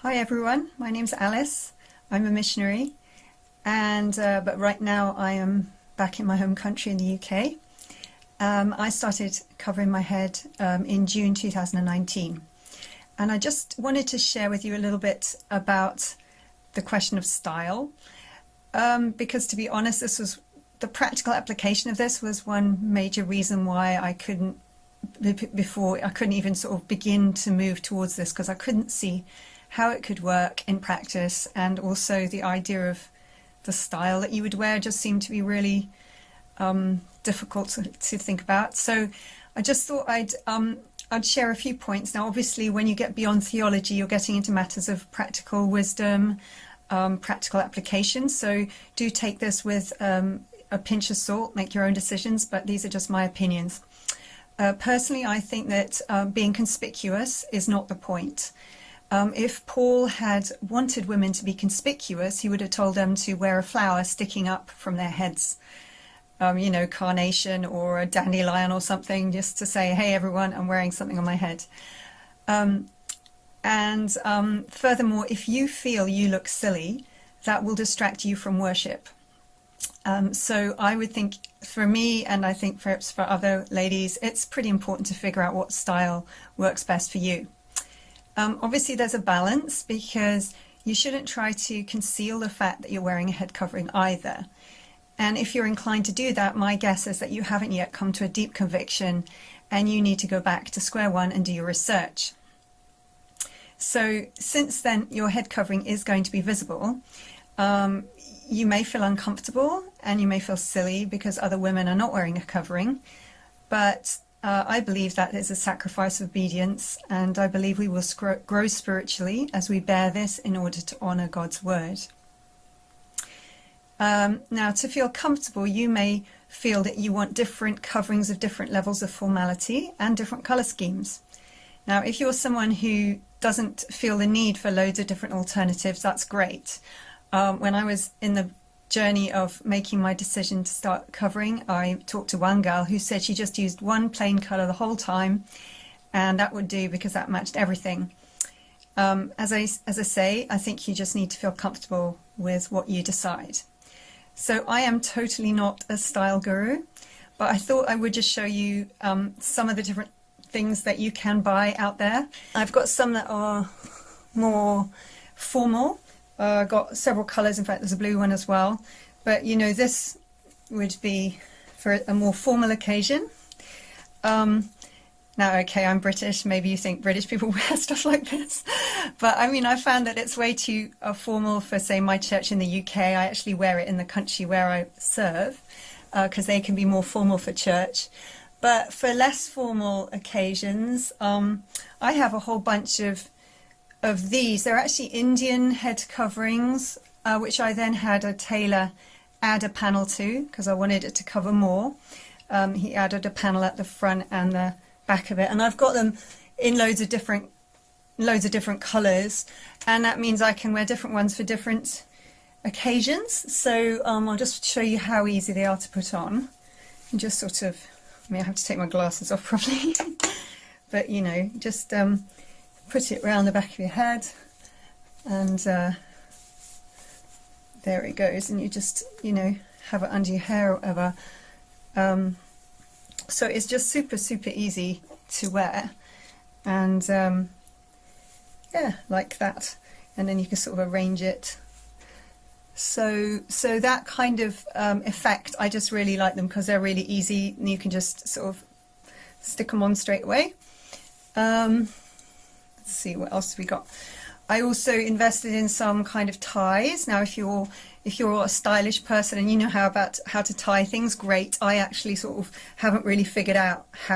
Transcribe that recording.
Hi everyone, my name's Alice. I'm a missionary, and but right now I am back in my home country in the UK. I started covering my head in June 2019, and I just wanted to share with you a little bit about the question of style, because to be honest, the practical application of this was one major reason why I couldn't even sort of begin to move towards this, because I couldn't see how it could work in practice, and also the idea of the style that you would wear just seemed to be really difficult to think about. So I just thought I'd share a few points. Now obviously when you get beyond theology, you're getting into matters of practical wisdom, practical application, so do take this with a pinch of salt, make your own decisions, but these are just my opinions. Personally, I think that being conspicuous is not the point. If Paul had wanted women to be conspicuous, he would have told them to wear a flower sticking up from their heads, you know, carnation or a dandelion or something, just to say, hey everyone, I'm wearing something on my head. Furthermore, if you feel you look silly, that will distract you from worship. So I would think, for me, and I think perhaps for other ladies, it's pretty important to figure out what style works best for you. Obviously there's a balance, because you shouldn't try to conceal the fact that you're wearing a head covering either. And if you're inclined to do that, my guess is that you haven't yet come to a deep conviction and you need to go back to square one and do your research. So since then your head covering is going to be visible, you may feel uncomfortable and you may feel silly because other women are not wearing a covering, but I believe that is a sacrifice of obedience, and I believe we will grow spiritually as we bear this in order to honor God's word. Now, to feel comfortable, you may feel that you want different coverings of different levels of formality and different color schemes. Now, if you're someone who doesn't feel the need for loads of different alternatives, that's great. When I was in the journey of making my decision to start covering, I talked to one girl who said she just used one plain color the whole time, and that would do because that matched everything. As I say, I think you just need to feel comfortable with what you decide. So I am totally not a style guru, but I thought I would just show you some of the different things that you can buy out there. I've got some that are more formal. I've got several colours, in fact there's a blue one as well, but you know, this would be for a more formal occasion. Now okay, I'm British, maybe you think British people wear stuff like this, but I mean I found that it's way too formal for, say, my church in the UK. I actually wear it in the country where I serve, because they can be more formal for church. But for less formal occasions, I have a whole bunch of these. They're actually Indian head coverings, which I then had a tailor add a panel to because I wanted it to cover more. He added a panel at the front and the back of it, and I've got them in loads of different colors, and that means I can wear different ones for different occasions. So I'll just show you how easy they are to put on, and just sort of, I mean I have to take my glasses off probably, but you know, just put it round the back of your head, and there it goes, and you just, you know, have it under your hair or whatever. So it's just super easy to wear, and yeah, like that, and then you can sort of arrange it. So that kind of effect, I just really like them because they're really easy and you can just sort of stick them on straight away. Let's see, what else have we got? I also invested in some kind of ties. Now if you're a stylish person and you know how to tie things, great. I actually sort of haven't really figured out how